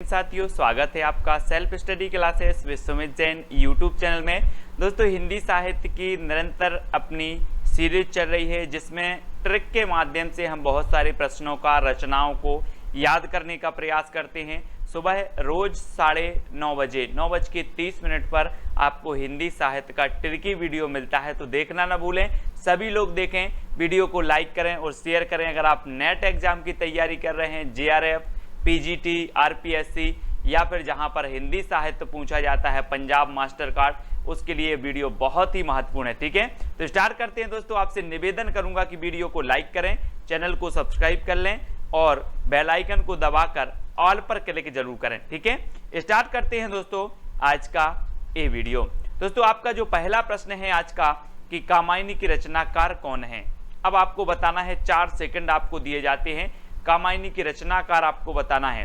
साथियों, स्वागत है आपका self study classes with Sumit Jain YouTube channel में। दोस्तों, हिंदी साहित्य की निरंतर अपनी सीरीज चल रही है जिसमें ट्रिक के माध्यम से हम बहुत सारे प्रश्नों का, रचनाओं को याद करने का प्रयास करते हैं। सुबह रोज 9:30 बजे 9:30 पर आपको हिंदी साहित्य का ट्रिकी वीडियो मिलता है, तो देखना ना भूलें। सभी लोग देखें, वीडियो को लाइक करें और शेयर करें। अगर आप नेट एग्जाम की तैयारी कर रहे हैं, जेआरएफ, पीजीटी, आरपीएससी या फिर जहां पर हिंदी साहित्य पूछा जाता है, पंजाब मास्टर कार्ड, उसके लिए वीडियो बहुत ही महत्वपूर्ण है। ठीक है, तो स्टार्ट करते हैं। दोस्तों, आपसे निवेदन करूंगा कि वीडियो को लाइक करें, चैनल को सब्सक्राइब कर लें और बेल आइकन को दबाकर ऑल पर क्लिक जरूर करें। ठीक है, स्टार्ट करते हैं दोस्तों आज का ये वीडियो। दोस्तों, आपका जो पहला प्रश्न है आज का कि कामायनी की रचनाकार कौन है। अब आपको बताना है, 4 सेकंड आपको दिए जाते हैं। कामायनी की रचनाकार आपको बताना है।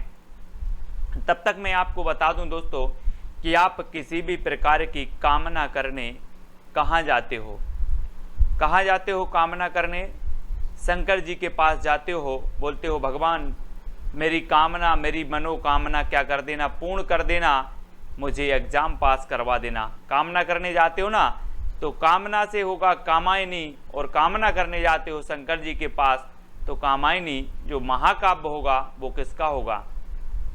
तब तक मैं आपको बता दूं दोस्तों कि आप किसी भी प्रकार की कामना करने कहाँ जाते हो। कहाँ जाते हो कामना करने? शंकर जी के पास जाते हो, बोलते हो भगवान मेरी कामना, मेरी मनोकामना क्या कर देना, पूर्ण कर देना, मुझे एग्जाम पास करवा देना। कामना करने जाते हो ना, तो कामना से होगा कामायनी, और कामना करने जाते हो शंकर जी के पास, तो कामायनी जो महाकाव्य होगा वो किसका होगा?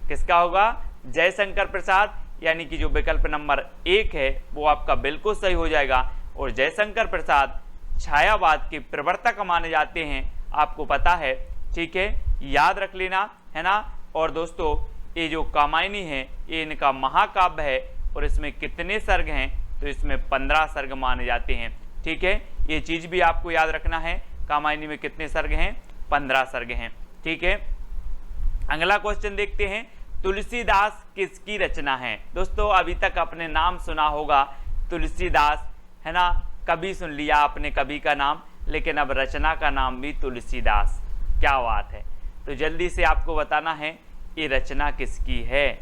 किसका होगा? जयशंकर प्रसाद, यानी कि जो विकल्प नंबर 1 है वो आपका बिल्कुल सही हो जाएगा। और जयशंकर प्रसाद छायावाद के प्रवर्तक माने जाते हैं, आपको पता है। ठीक है, याद रख लेना, है ना। और दोस्तों, ये जो कामायनी है ये इनका महाकाव्य है, और इसमें कितने सर्ग हैं? तो इसमें 15 सर्ग माने जाते हैं। ठीक है, ये चीज भी आपको याद रखना है। कामायनी में कितने सर्ग हैं? 15 सर्ग हैं। ठीक है, अगला क्वेश्चन देखते हैं। तुलसीदास किसकी रचना है? दोस्तों, अभी तक आपने नाम सुना होगा तुलसीदास, है ना। कभी सुन लिया आपने कवि का नाम, लेकिन अब रचना का नाम भी तुलसीदास। क्या बात है। तो जल्दी से आपको बताना है ये रचना किसकी है।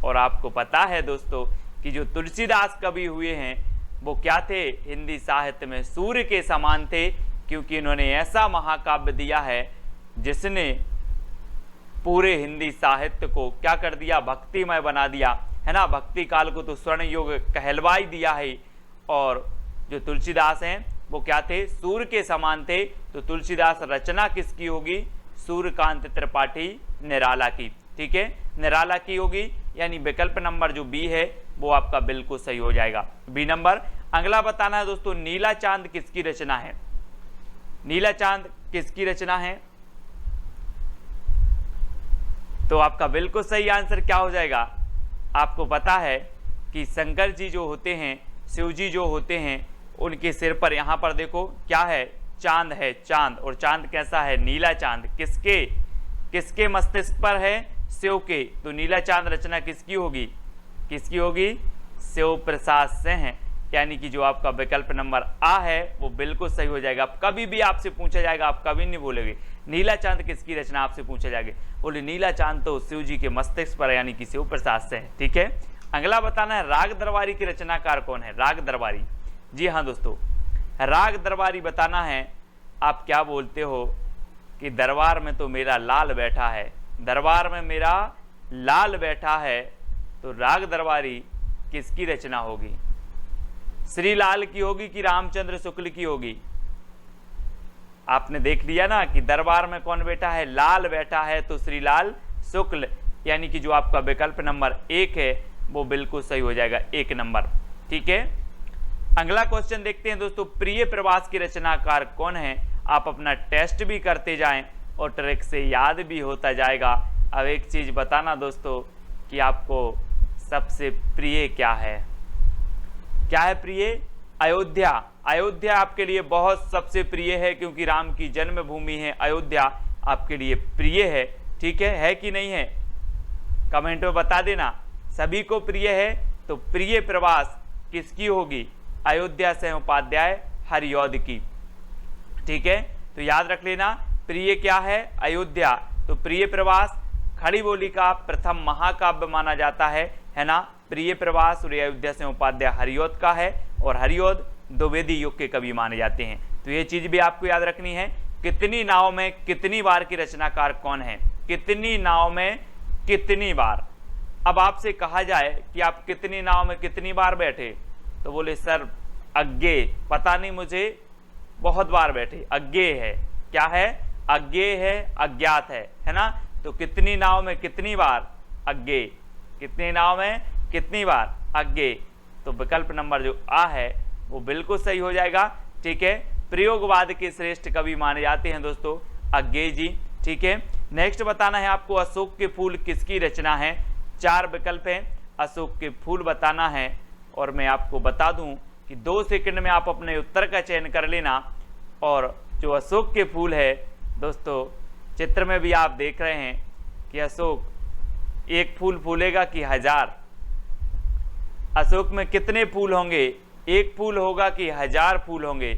और आपको पता है दोस्तों कि जो तुलसीदास कवि हुए हैं वो क्या थे? हिंदी साहित्य में सूर्य के समान थे, क्योंकि इन्होंने ऐसा महाकाव्य दिया है जिसने पूरे हिंदी साहित्य को क्या कर दिया? भक्तिमय बना दिया, है ना। भक्ति काल को तो स्वर्ण युग कहलवाई दिया है। और जो तुलसीदास हैं वो क्या थे? सूर्य के समान थे। तो तुलसीदास रचना किसकी होगी? सूर्यकांत त्रिपाठी निराला की। ठीक है, निराला की होगी, यानी विकल्प नंबर जो बी है वो आपका बिल्कुल सही हो जाएगा, बी नंबर। अगला बताना है दोस्तों, नीला चांद किसकी रचना है? नीला चांद किसकी रचना है? तो आपका बिल्कुल सही आंसर क्या हो जाएगा? आपको पता है कि शंकर जी जो होते हैं, शिव जी जो होते हैं, उनके सिर पर यहाँ पर देखो क्या है? चांद है, चांद। और चांद कैसा है? नीला चांद। किसके? किसके मस्तिष्क पर है? शिव के। तो नीला चांद रचना किसकी होगी? किसकी होगी? शिव प्रसाद से है, यानी कि जो आपका विकल्प नंबर आ है वो बिल्कुल सही हो जाएगा। अब कभी भी आपसे पूछा जाएगा, आप कभी नहीं बोलेंगे नीला चांद किसकी रचना, आपसे पूछा जाएगा बोले नीला चांद तो शिव जी के मस्तिष्क पर, यानी कि शिव प्रसाद से है। ठीक है, अगला बताना है, राग दरबारी की रचनाकार कौन है? राग दरबारी, जी हाँ दोस्तों, राग दरबारी बताना है। आप क्या बोलते हो कि दरबार में तो मेरा लाल बैठा है, दरबार में मेरा लाल बैठा है, तो राग दरबारी किसकी रचना होगी? श्री लाल की होगी कि रामचंद्र शुक्ल की होगी? आपने देख लिया ना कि दरबार में कौन बैठा है? लाल बैठा है, तो श्री लाल शुक्ल, यानी कि जो आपका विकल्प नंबर 1 है वो बिल्कुल सही हो जाएगा, 1 नंबर। ठीक है, अगला क्वेश्चन देखते हैं दोस्तों, प्रिय प्रवास की रचनाकार कौन है? आप अपना टेस्ट भी करते जाएं और ट्रिक से याद भी होता जाएगा। अब एक चीज बताना दोस्तों कि आपको सबसे प्रिय क्या है? क्या है प्रिय? अयोध्या। अयोध्या आपके लिए बहुत सबसे प्रिय है, क्योंकि राम की जन्मभूमि है अयोध्या, आपके लिए प्रिय है। ठीक है कि नहीं है? कमेंट में बता देना। सभी को प्रिय है, तो प्रिय प्रवास किसकी होगी? अयोध्या से उपाध्याय हरिऔध की। ठीक है, तो याद रख लेना, प्रिय क्या है? अयोध्या। तो प्रिय प्रवास खड़ी बोली का प्रथम महाकाव्य माना जाता है ना। प्रिय प्रवास और अयोध्या से उपाध्याय हरिऔध का है, और हरिऔध द्विवेदी युग के कवि माने जाते हैं। तो ये चीज भी आपको याद रखनी है। कितनी नाव में कितनी बार की रचनाकार कौन है? कितनी नाव में कितनी बार? अब आपसे कहा जाए कि आप कितनी नाव में कितनी बार बैठे, तो बोले सर अज्ञेय, पता नहीं मुझे, बहुत बार बैठे। अज्ञेय है, क्या है? अज्ञेय है, अज्ञात है ना। तो कितनी नाव में कितनी बार? अज्ञेय। कितनी नाव में कितनी बार? अज्ञेय। तो विकल्प नंबर जो आ है वो बिल्कुल सही हो जाएगा। ठीक है, प्रयोगवाद के श्रेष्ठ कवि माने जाते हैं दोस्तों अज्ञेय जी। ठीक है, नेक्स्ट बताना है आपको अशोक के फूल किसकी रचना है। 4 विकल्प हैं, अशोक के फूल बताना है। और मैं आपको बता दूं कि 2 सेकंड में आप अपने उत्तर का चयन कर लेना। और जो अशोक के फूल है दोस्तों, चित्र में भी आप देख रहे हैं कि अशोक एक फूल फूलेगा कि 1000, अशोक में कितने फूल होंगे? एक फूल होगा कि 1000 फूल होंगे?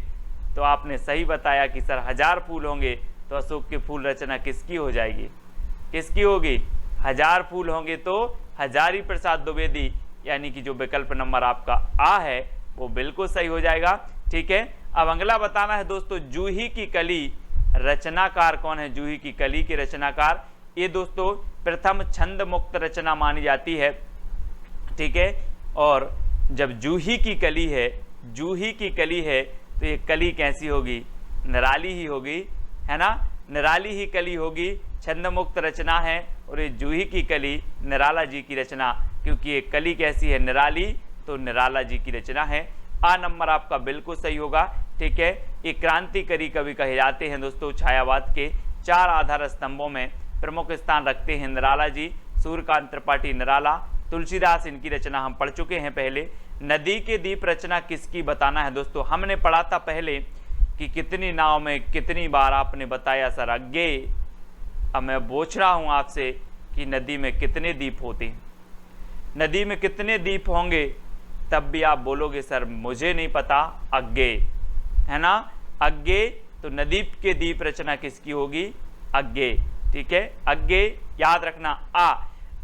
तो आपने सही बताया कि सर 1000 फूल होंगे। तो अशोक के फूल रचना किसकी हो जाएगी? किसकी होगी? 1000 फूल होंगे तो हजारी प्रसाद द्विवेदी, यानी कि जो विकल्प नंबर आपका आ है वो बिल्कुल सही हो जाएगा। ठीक है, अब अगला बताना है दोस्तों जूही की कली रचनाकार कौन है? जूही की कली के रचनाकार, ये दोस्तों प्रथम छंद मुक्त रचना मानी जाती है। ठीक है, और जब जूही की कली है, जूही की कली है, तो ये कली कैसी होगी? निराली ही होगी, है ना। निराली ही कली होगी, छंद मुक्त रचना है। और ये जूही की कली निराला जी की रचना, क्योंकि ये कली कैसी है? निराली, तो निराला जी की रचना है। आ नंबर आपका बिल्कुल सही होगा। ठीक है, ये क्रांतिकारी कवि कहे जाते हैं दोस्तों। छायावाद के 4 आधार स्तंभों में प्रमुख स्थान रखते हैं निराला जी। सूर्यकांत त्रिपाठी निराला, तुलसीदास, इनकी रचना हम पढ़ चुके हैं पहले। नदी के दीप रचना किसकी बताना है दोस्तों? हमने पढ़ा था पहले कि कितनी नाव में कितनी बार, आपने बताया सर अज्ञेय। अब मैं पूछ रहा हूं आपसे कि नदी में कितने दीप होते हैं? नदी में कितने दीप होंगे? तब भी आप बोलोगे सर मुझे नहीं पता, अज्ञेय, है ना। अज्ञेय, तो नदी के दीप रचना किसकी होगी? अज्ञेय। ठीक है, अज्ञेय याद रखना।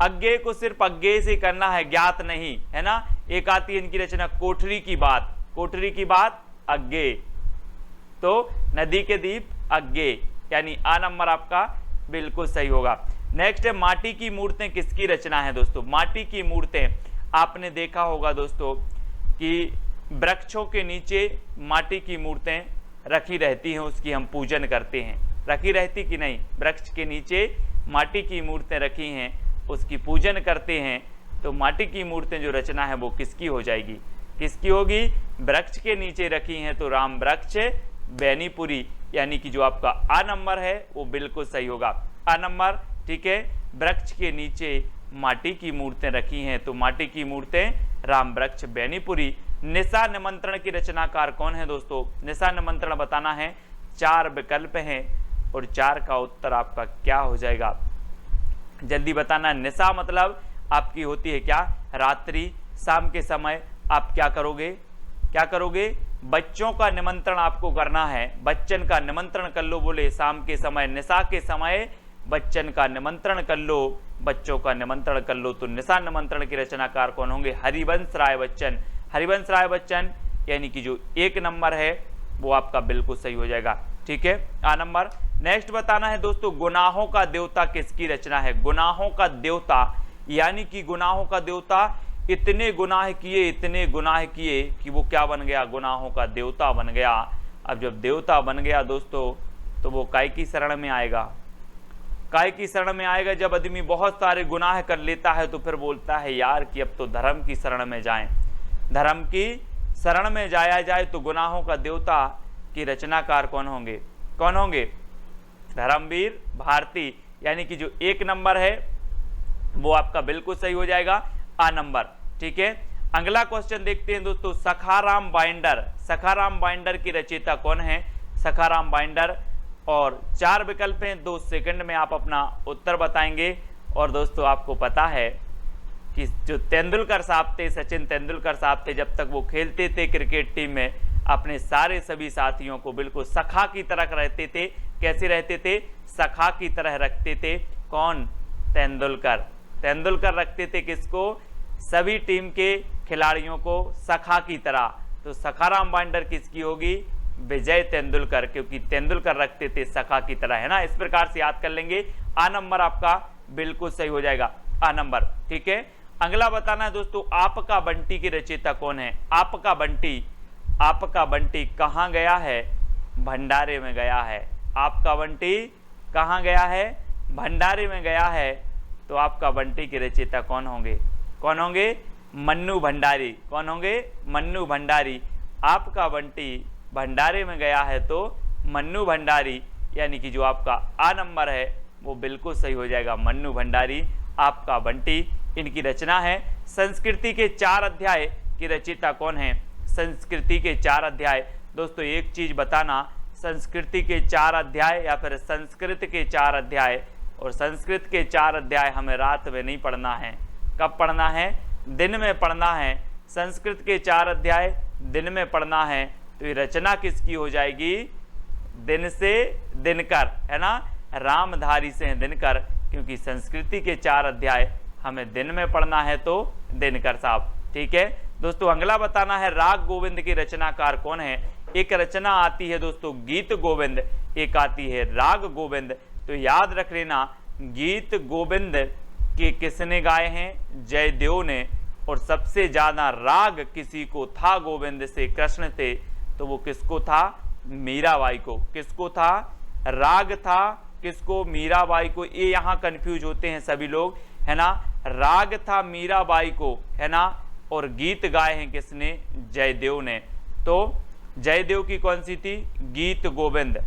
अज्ञेय को सिर्फ अज्ञेय से करना है, ज्ञात नहीं, है ना। एक आती है इनकी रचना कोठरी की बात, कोठरी की बात अज्ञेय। तो नदी के दीप अज्ञेय, यानी आ नंबर आपका बिल्कुल सही होगा। नेक्स्ट है माटी की मूर्तें किसकी रचना है दोस्तों? माटी की मूर्तें आपने देखा होगा दोस्तों कि वृक्षों के नीचे माटी की मूर्तें रखी रहती हैं, उसकी हम पूजन करते हैं। रखी रहती कि नहीं? वृक्ष के नीचे माटी की मूर्तें रखी हैं, उसकी पूजन करते हैं। तो माटी की मूर्तें जो रचना है वो किसकी हो जाएगी? किसकी होगी? वृक्ष के नीचे रखी हैं, तो राम वृक्ष बेनीपुरी, यानी कि जो आपका आ नंबर है वो बिल्कुल सही होगा। आ नंबर, ठीक है, वृक्ष के नीचे माटी की मूर्तें रखी हैं, तो माटी की मूर्तें राम वृक्ष बेनीपुरी। निशा निमंत्रण की रचनाकार कौन है दोस्तों? निशा निमंत्रण बताना है। 4 विकल्प हैं और 4 का उत्तर आपका क्या हो जाएगा? जल्दी बताना। निशा मतलब आपकी होती है क्या? रात्रि, शाम के समय आप क्या करोगे? क्या करोगे? बच्चों का निमंत्रण आपको करना है, बच्चन का निमंत्रण कर लो। बोले शाम के समय, निशा के समय बच्चन का निमंत्रण कर लो, बच्चों का निमंत्रण कर लो। तो निशा निमंत्रण के रचनाकार कौन होंगे? हरिवंश राय बच्चन। हरिवंश राय बच्चन, यानी कि जो 1 नंबर है वो आपका बिल्कुल सही हो जाएगा। ठीक है, आ नंबर। नेक्स्ट बताना है दोस्तों गुनाहों का देवता किसकी रचना है? गुनाहों का देवता, यानी कि गुनाहों का देवता इतने गुनाह किए, इतने गुनाह किए कि वो क्या बन गया? गुनाहों का देवता बन गया। अब जब देवता बन गया दोस्तों, तो वो काय की शरण में आएगा? काय की शरण में आएगा जब आदमी बहुत सारे गुनाह कर लेता है, तो फिर बोलता है यार कि अब तो धर्म की शरण में जाएं, धर्म की शरण में जाया जाए। तो गुनाहों का देवता की रचनाकार कौन होंगे? कौन होंगे? धर्मवीर भारती, यानी कि जो 1 नंबर है वो आपका बिल्कुल सही हो जाएगा, आ नंबर। ठीक है, अगला क्वेश्चन देखते हैं दोस्तों। सखाराम बाइंडर, सखाराम बाइंडर की रचयिता कौन है? सखाराम बाइंडर, और 4 विकल्प हैं, 2 सेकंड में आप अपना उत्तर बताएंगे। और दोस्तों आपको पता है कि जो तेंदुलकर साहब थे, सचिन तेंदुलकर साहब थे, जब तक वो खेलते थे क्रिकेट टीम में, अपने सारे सभी साथियों को बिल्कुल सखा की तरह रहते थे। कैसे रहते थे? सखा की तरह रखते थे। कौन? तेंदुलकर। तेंदुलकर रखते थे किसको? सभी टीम के खिलाड़ियों को सखा की तरह। तो सखाराम बाइंडर किसकी होगी? विजय तेंदुलकर, क्योंकि तेंदुलकर रखते थे सखा की तरह, है ना। इस प्रकार से याद कर लेंगे। आ नंबर आपका बिल्कुल सही हो जाएगा। आ नंबर। ठीक है, अगला बताना है दोस्तों, आपका बंटी के रचयिता कौन है? आपका बंटी कहाँ गया है? भंडारे में गया है। आपका बंटी कहाँ गया है? भंडारे में गया है। तो आपका बंटी के रचयिता कौन होंगे? मन्नू भंडारी। कौन होंगे? मन्नू भंडारी। आपका बंटी भंडारे में गया है तो मन्नू भंडारी, यानी कि जो आपका आ नंबर है वो बिल्कुल सही हो जाएगा, मन्नू भंडारी आपका बंटी। इनकी रचना है। संस्कृति के 4 अध्याय की रचयिता कौन है? संस्कृति के 4 अध्याय। दोस्तों एक चीज बताना, संस्कृति के 4 अध्याय या फिर संस्कृत के 4 अध्याय, और संस्कृत के 4 अध्याय हमें रात में नहीं पढ़ना है। कब पढ़ना है? दिन में पढ़ना है। संस्कृत के 4 अध्याय दिन में पढ़ना है। तो ये रचना किसकी हो जाएगी? दिन से दिनकर, है ना, रामधारी से दिनकर, क्योंकि संस्कृति के 4 अध्याय हमें दिन में पढ़ना है तो दिनकर साहब। ठीक है दोस्तों, अगला बताना है राग गोविंद की रचनाकार कौन है? एक रचना आती है दोस्तों गीत गोविंद, एक आती है राग गोविंद। तो याद रख लेना, गीत गोविंद के किसने गाए हैं? जयदेव ने। और सबसे ज्यादा राग किसी को था गोविंद से, कृष्ण थे, तो वो किसको था? मीराबाई को। किसको था? राग था किसको? मीराबाई को। ये यहाँ कंफ्यूज होते हैं सभी लोग, है ना। राग था मीराबाई को, है ना, और गीत गाए हैं किसने? जयदेव ने। तो जयदेव की कौन सी थी? गीत गोविंद।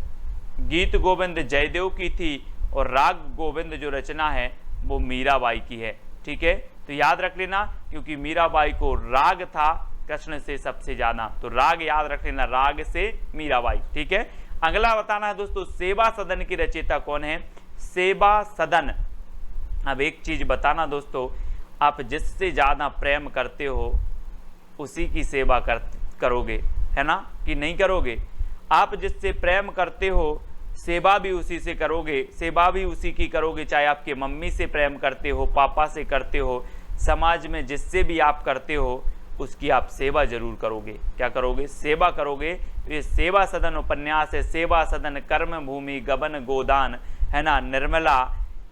गीत गोविंद जयदेव की थी और राग गोविंद जो रचना है वो मीराबाई की है। ठीक है, तो याद रख लेना, क्योंकि मीराबाई को राग था कृष्ण से सबसे ज्यादा, तो राग याद रख लेना, राग से मीराबाई। ठीक है, अगला बताना है दोस्तों सेवा सदन की रचयिता कौन है? सेवा सदन। अब एक चीज बताना दोस्तों, आप जिससे ज्यादा प्रेम करते हो उसी की सेवा करोगे, है ना, कि नहीं करोगे? आप जिससे प्रेम करते हो सेवा भी उसी से करोगे, सेवा भी उसी की करोगे। चाहे आपके मम्मी से प्रेम करते हो, पापा से करते हो, समाज में जिससे भी आप करते हो उसकी आप सेवा जरूर करोगे। क्या करोगे? सेवा करोगे। ये सेवा सदन उपन्यास है। सेवा सदन, कर्म भूमि, गबन गोदान, है ना, निर्मला,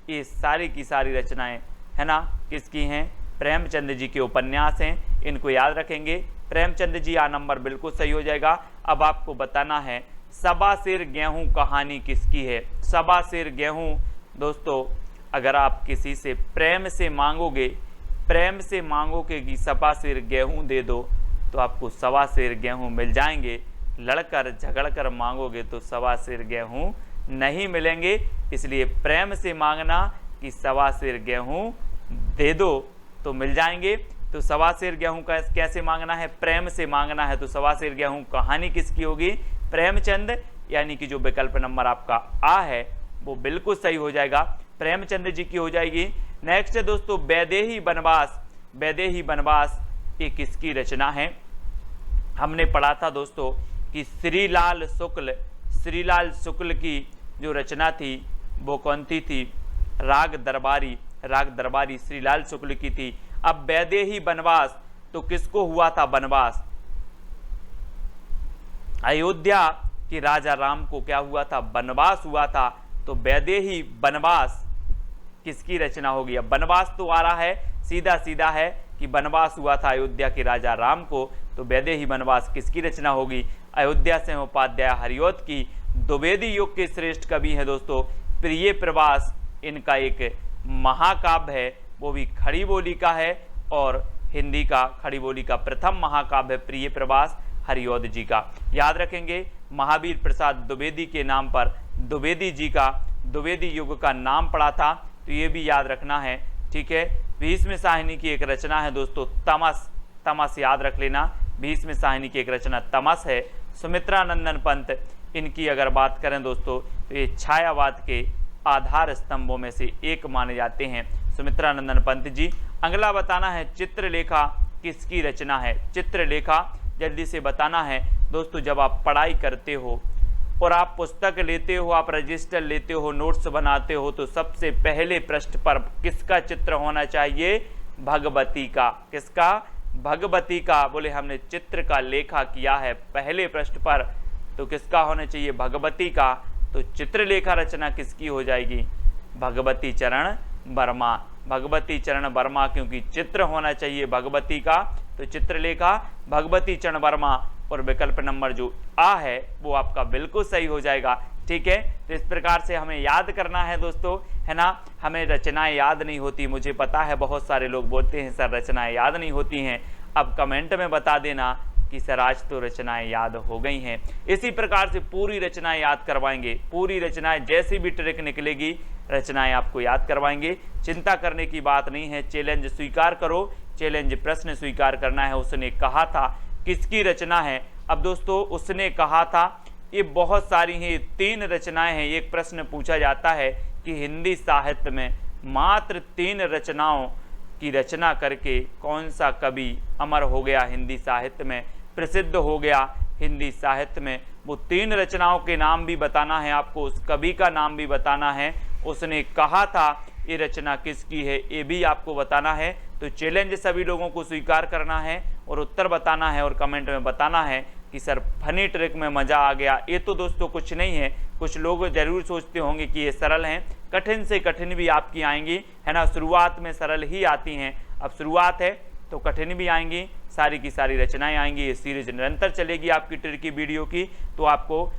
ये सारी की सारी रचनाएं, है ना, किसकी हैं? प्रेमचंद जी के उपन्यास हैं। इनको याद रखेंगे। प्रेमचंद जी आ नंबर बिल्कुल सही हो जाएगा। अब आपको बताना है सबा सिर गेहूं कहानी किसकी है? सबा सिर गेहूं दोस्तों, अगर आप किसी से प्रेम से मांगोगे कि सबा सिर गेहूं दे दो, तो आपको सवा सिर गेहूं मिल जाएंगे। लड़कर झगड़कर मांगोगे तो सवा सिर गेहूं नहीं मिलेंगे। इसलिए प्रेम से मांगना कि सवा सिर गेहूं दे दो तो मिल जाएंगे। तो सवा सिर गेहूं का कैसे मांगना है? प्रेम से मांगना है। तो सवा सिर गेहूं कहानी किसकी होगी? प्रेमचंद, यानी कि जो विकल्प नंबर आपका आ है वो बिल्कुल सही हो जाएगा, प्रेमचंद जी की हो जाएगी। नेक्स्ट है दोस्तों वैदेही वनवास। वैदेही वनवास ये किसकी रचना है? हमने पढ़ा था दोस्तों कि श्रीलाल शुक्ल की जो रचना थी वो कौन सी थी? राग दरबारी श्रीलाल शुक्ल की थी। अब वैदेही वनवास तो किसको हुआ था वनवास? अयोध्या के राजा राम को क्या हुआ था? वनवास हुआ था। तो वैदेही वनवास किसकी रचना होगी? अब वनवास तो आ रहा है, सीधा है कि वनवास हुआ था अयोध्या के राजा राम को, तो वैदेही वनवास किसकी रचना होगी? अयोध्या से उपाध्याय हरिऔध की। द्विवेदी युग के श्रेष्ठ कवि हैं दोस्तों प्रिय प्रवास। इनका एक महाकाव्य है, वो भी खड़ी बोली का है, और हिंदी का खड़ी बोली का प्रथम महाकाव्य है प्रिय प्रवास हरिऔध जी का। याद रखेंगे महावीर प्रसाद द्विवेदी के नाम पर द्विवेदी जी का द्विवेदी युग का नाम पड़ा था, तो ये भी याद रखना है। ठीक है, भीष्म साहिनी की एक रचना है दोस्तों तमस, याद रख लेना, भीष्म साहिनी की एक रचना तमस है। सुमित्रा नंदन पंत, इनकी अगर बात करें दोस्तों तो ये छायावाद के आधार स्तंभों में से एक माने जाते हैं सुमित्रा नंदन पंत जी। अगला बताना है चित्रलेखा किसकी रचना है? चित्रलेखा जल्दी से बताना है दोस्तों। जब आप पढ़ाई करते हो और आप पुस्तक लेते हो, आप रजिस्टर लेते हो, नोट्स बनाते हो, तो सबसे पहले पृष्ठ पर किसका चित्र होना चाहिए? भगवती का। किसका? भगवती का। बोले हमने चित्र का लेखा किया है पहले पृष्ठ पर, तो किसका होना चाहिए? भगवती का। तो चित्रलेखा रचना किसकी हो जाएगी? भगवती चरण वर्मा। भगवती चरण वर्मा, क्योंकि चित्र होना चाहिए भगवती का, तो चित्रलेखा भगवती चरण वर्मा, और विकल्प नंबर जो आ है वो आपका बिल्कुल सही हो जाएगा। ठीक है, तो इस प्रकार से हमें याद करना है दोस्तों, है ना। हमें रचनाएं याद नहीं होती, मुझे पता है बहुत सारे लोग बोलते हैं सर रचनाएं याद नहीं होती हैं। अब कमेंट में बता देना कि सर आज तो रचनाएं याद हो गई हैं। इसी प्रकार से पूरी रचनाएं याद करवाएंगे, पूरी रचनाएं, जैसी भी ट्रिक निकलेगी रचनाएं आपको याद करवाएंगे। चिंता करने की बात नहीं है, चैलेंज स्वीकार करो, चैलेंज प्रश्न स्वीकार करना है। उसने कहा था किसकी रचना है? अब दोस्तों उसने कहा था, ये बहुत सारी हैं, 3 रचनाएं हैं। एक प्रश्न पूछा जाता है कि हिंदी साहित्य में मात्र 3 रचनाओं की रचना करके कौन सा कवि अमर हो गया, हिंदी साहित्य में प्रसिद्ध हो गया हिंदी साहित्य में। वो 3 रचनाओं के नाम भी बताना है आपको, उस कवि का नाम भी बताना है, उसने कहा था ये रचना किसकी है ये भी आपको बताना है। तो चैलेंज सभी लोगों को स्वीकार करना है और उत्तर बताना है और कमेंट में बताना है कि सर फनी ट्रिक में मज़ा आ गया। ये तो दोस्तों कुछ नहीं है, कुछ लोग जरूर सोचते होंगे कि ये सरल हैं, कठिन से कठिन भी आपकी आएंगी, है ना। शुरुआत में सरल ही आती हैं, अब शुरुआत है तो कठिन भी आएंगी, सारी की सारी रचनाएं आएंगी। ये सीरीज निरंतर चलेगी आपकी ट्रिक की वीडियो की। तो आपको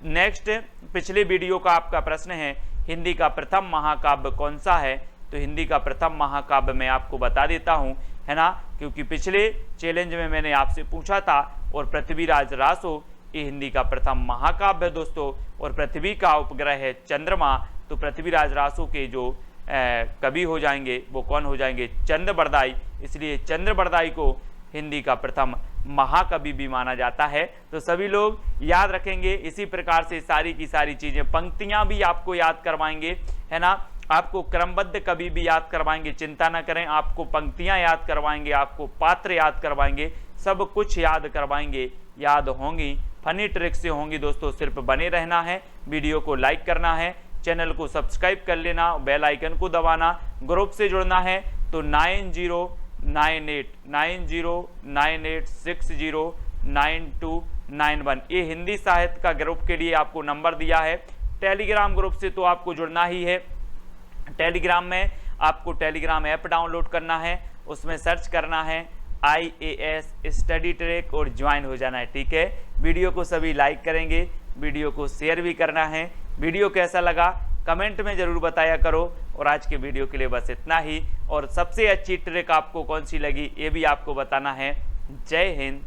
नेक्स्ट पिछले वीडियो का आपका प्रश्न है हिंदी का प्रथम महाकाव्य कौन सा है, तो हिंदी का प्रथम महाकाव्य मैं आपको बता देता हूं, है ना, क्योंकि पिछले चैलेंज में मैंने आपसे पूछा था। और पृथ्वीराज रासो ये हिंदी का प्रथम महाकाव्य है दोस्तों, और पृथ्वी का उपग्रह है चंद्रमा। तो पृथ्वीराज रासो के जो कवि हो जाएंगे वो कौन हो जाएंगे? चंद्र बरदाई, इसलिए चंद्र बरदाई को हिंदी का प्रथम महाकवि भी माना जाता है। तो सभी लोग याद रखेंगे। इसी प्रकार से सारी की सारी चीजें, पंक्तियां भी आपको याद करवाएंगे, है ना, आपको क्रमबद्ध कवि भी याद करवाएंगे, चिंता न करें, आपको पंक्तियां याद करवाएंगे, आपको पात्र याद करवाएंगे, सब कुछ याद करवाएंगे, याद होंगी, फनी ट्रिक से होंगी दोस्तों। सिर्फ बने रहना है, वीडियो को लाइक करना है, चैनल को सब्सक्राइब कर लेना, बेल आइकन को दबाना, ग्रुप से जुड़ना है तो 9098609291 ये हिंदी साहित्य का ग्रुप के लिए आपको नंबर दिया है। टेलीग्राम ग्रुप से तो आपको जुड़ना ही है। टेलीग्राम में आपको टेलीग्राम ऐप डाउनलोड करना है, उसमें सर्च करना है IAS स्टडी ट्रैक और ज्वाइन हो जाना है। ठीक है, वीडियो को सभी लाइक करेंगे, वीडियो को शेयर भी करना है। वीडियो कैसा लगा कमेंट में जरूर बताया करो। और आज के वीडियो के लिए बस इतना ही, और सबसे अच्छी ट्रिक आपको कौन सी लगी ये भी आपको बताना है। जय हिंद,